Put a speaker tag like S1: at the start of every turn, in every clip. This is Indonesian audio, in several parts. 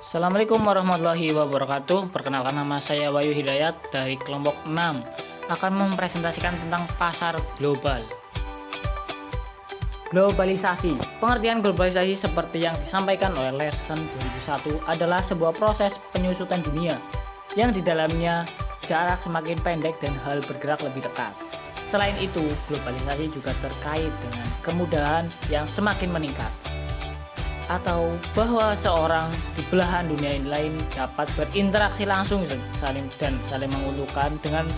S1: Assalamualaikum warahmatullahi wabarakatuh. Perkenalkan, nama saya Wahyu Hidayat dari kelompok 6 akan mempresentasikan tentang pasar global. Globalisasi. Pengertian globalisasi seperti yang disampaikan oleh Larsen 2001 adalah sebuah proses penyusutan dunia yang di dalamnya jarak semakin pendek dan hal bergerak lebih dekat. Selain itu, globalisasi juga terkait dengan kemudahan yang semakin meningkat, atau bahwa seorang di belahan dunia lain dapat berinteraksi langsung dan saling menguntungkan dengan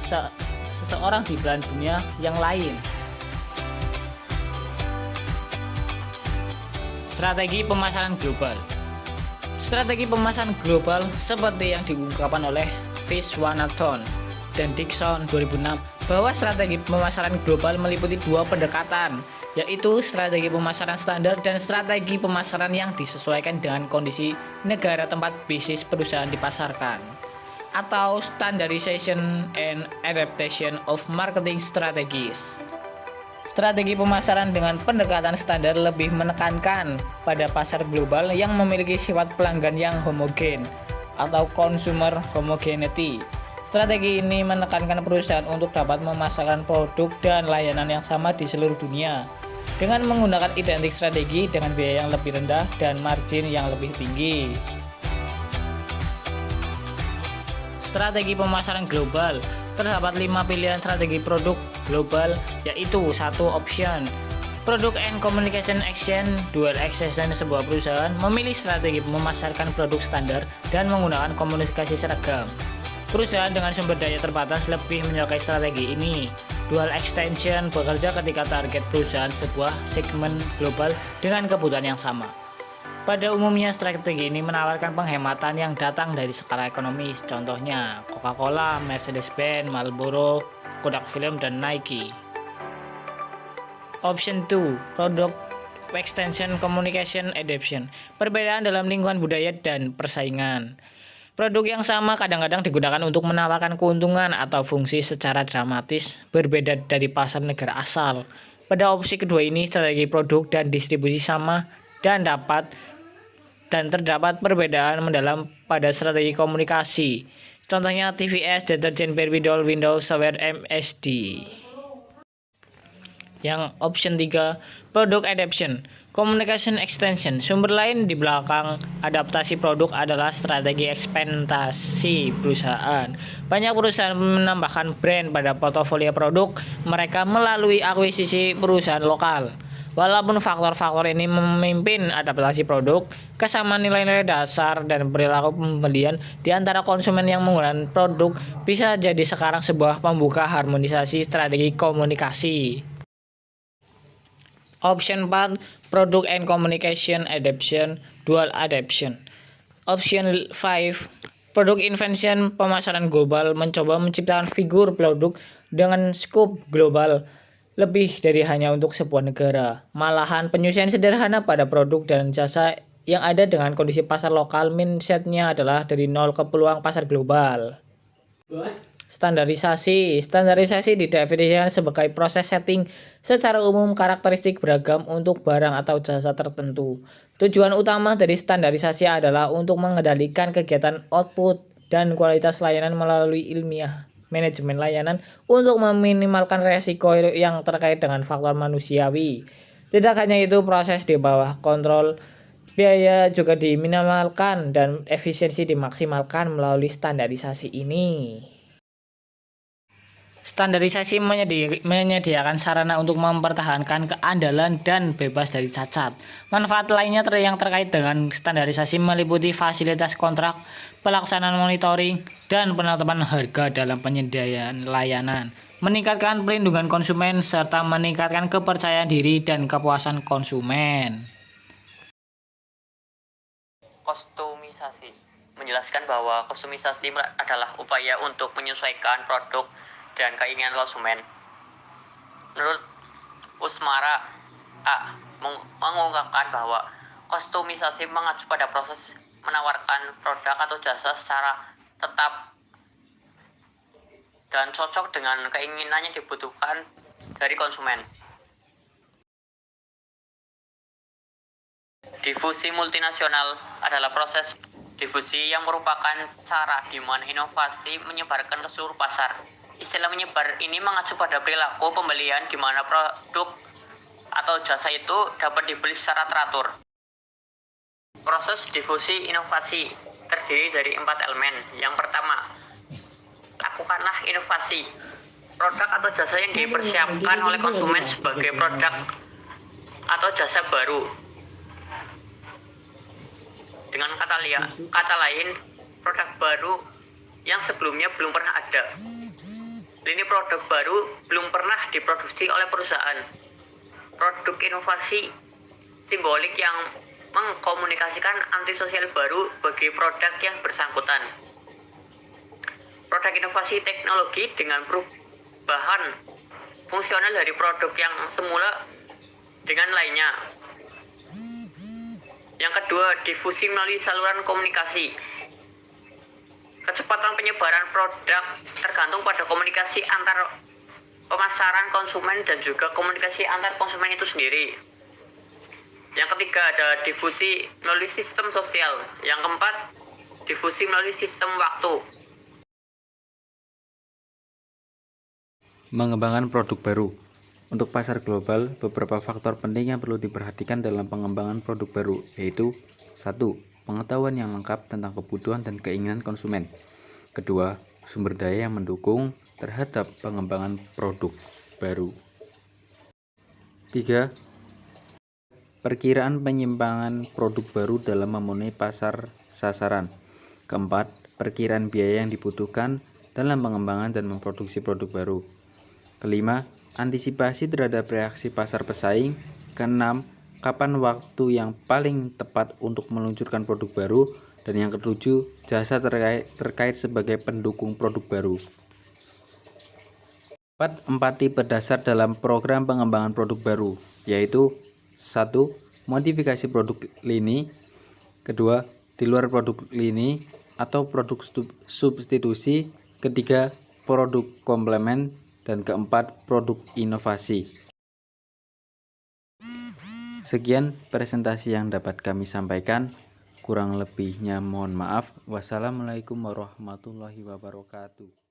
S1: seseorang di belahan dunia yang lain. Strategi pemasaran global. Strategi pemasaran global seperti yang diungkapkan oleh Viswanathan dan Dixon 2006 bahwa strategi pemasaran global meliputi dua pendekatan, yaitu strategi pemasaran standar dan strategi pemasaran yang disesuaikan dengan kondisi negara tempat bisnis perusahaan dipasarkan, atau standardization and adaptation of marketing strategies. Strategi pemasaran dengan pendekatan standar lebih menekankan pada pasar global yang memiliki sifat pelanggan yang homogen atau consumer homogeneity. Strategi ini menekankan perusahaan untuk dapat memasarkan produk dan layanan yang sama di seluruh dunia dengan menggunakan identik strategi dengan biaya yang lebih rendah dan margin yang lebih tinggi. Strategi pemasaran global. Terdapat 5 pilihan strategi produk global, yaitu 1. Option Product and Communication Action. Dual action. Sebuah perusahaan memilih strategi memasarkan produk standar dan menggunakan komunikasi seragam. Perusahaan dengan sumber daya terbatas lebih menyukai strategi ini. Dual extension bekerja ketika target perusahaan sebuah segmen global dengan kebutuhan yang sama. Pada umumnya, strategi ini menawarkan penghematan yang datang dari skala ekonomis, contohnya Coca-Cola, Mercedes-Benz, Marlboro, Kodak Film, dan Nike. Option 2. Product Extension Communication Adaptation. Perbedaan dalam lingkungan budaya dan persaingan. Produk yang sama kadang-kadang digunakan untuk menawarkan keuntungan atau fungsi secara dramatis berbeda dari pasar negara asal. Pada opsi kedua ini, strategi produk dan distribusi sama dan terdapat perbedaan mendalam pada strategi komunikasi. Contohnya TVS, deterjen Barbie doll, Windows Software MSD. Yang option 3, Product Adaptation, Communication Extension. Sumber lain di belakang adaptasi produk adalah strategi ekspandasi perusahaan. Banyak perusahaan menambahkan brand pada portofolio produk mereka melalui akuisisi perusahaan lokal. Walaupun faktor-faktor ini memimpin adaptasi produk, kesamaan nilai-nilai dasar dan perilaku pembelian di antara konsumen yang menggunakan produk bisa jadi sekarang sebuah pembuka harmonisasi strategi komunikasi. Option 4, Product and Communication Adaptation, Dual Adaptation. Option 5, Product Invention. Pemasaran global mencoba menciptakan figur produk dengan skop global lebih dari hanya untuk sebuah negara. Malahan penyusunan sederhana pada produk dan jasa yang ada dengan kondisi pasar lokal. Mindsetnya adalah dari nol ke peluang pasar global. Standarisasi. Standarisasi didefinisikan sebagai proses setting secara umum karakteristik beragam untuk barang atau jasa tertentu. Tujuan utama dari standarisasi adalah untuk mengendalikan kegiatan output dan kualitas layanan melalui ilmiah manajemen layanan untuk meminimalkan resiko yang terkait dengan faktor manusiawi. Tidak hanya itu, proses di bawah kontrol biaya juga diminimalkan dan efisiensi dimaksimalkan melalui standarisasi ini. Standarisasi menyediakan sarana untuk mempertahankan keandalan dan bebas dari cacat. Manfaat lainnya yang terkait dengan standarisasi meliputi fasilitas kontrak, pelaksanaan monitoring, dan penetapan harga dalam penyediaan layanan, meningkatkan perlindungan konsumen, serta meningkatkan kepercayaan diri dan kepuasan konsumen.
S2: Kostumisasi menjelaskan bahwa kostumisasi adalah upaya untuk menyesuaikan produk dan keinginan konsumen. Menurut Usmara A. mengungkapkan bahwa kostumisasi mengacu pada proses menawarkan produk atau jasa secara tetap dan cocok dengan keinginan yang dibutuhkan dari konsumen. Difusi multinasional adalah proses Difusi yang merupakan cara di mana inovasi menyebarkan ke seluruh pasar. Istilah menyebar ini mengacu pada perilaku pembelian di mana produk atau jasa itu dapat dibeli secara teratur. Proses difusi inovasi terdiri dari 4 elemen. Yang pertama, lakukanlah inovasi. Produk atau jasa yang dipersiapkan oleh konsumen sebagai produk atau jasa baru. Dengan kata lain, produk baru yang sebelumnya belum pernah ada. Lini produk baru belum pernah diproduksi oleh perusahaan. Produk inovasi simbolik yang mengkomunikasikan antisosial baru bagi produk yang bersangkutan. Produk inovasi teknologi dengan perubahan fungsional dari produk yang semula dengan lainnya. Yang kedua, difusi melalui saluran komunikasi. Kecepatan penyebaran produk tergantung pada komunikasi antar pemasaran konsumen dan juga komunikasi antar konsumen itu sendiri. Yang ketiga, ada difusi melalui sistem sosial. Yang keempat, difusi melalui sistem waktu.
S3: Mengembangkan produk baru. Untuk pasar global, beberapa faktor penting yang perlu diperhatikan dalam pengembangan produk baru, yaitu 1. Pengetahuan yang lengkap tentang kebutuhan dan keinginan konsumen. Kedua, sumber daya yang mendukung terhadap pengembangan produk baru. 3. Perkiraan penyimpangan produk baru dalam memenuhi pasar sasaran. Keempat, perkiraan biaya yang dibutuhkan dalam pengembangan dan memproduksi produk baru. Kelima, antisipasi terhadap reaksi pasar pesaing. Keenam, kapan waktu yang paling tepat untuk meluncurkan produk baru. Dan yang ketujuh, jasa terkait sebagai pendukung produk baru. 4 tipe dasar dalam program pengembangan produk baru, yaitu 1. Modifikasi produk lini. Kedua, di luar produk lini atau produk substitusi. Ketiga, produk komplement. Dan keempat, produk inovasi. Sekian presentasi yang dapat kami sampaikan. Kurang lebihnya mohon maaf. Wassalamualaikum warahmatullahi wabarakatuh.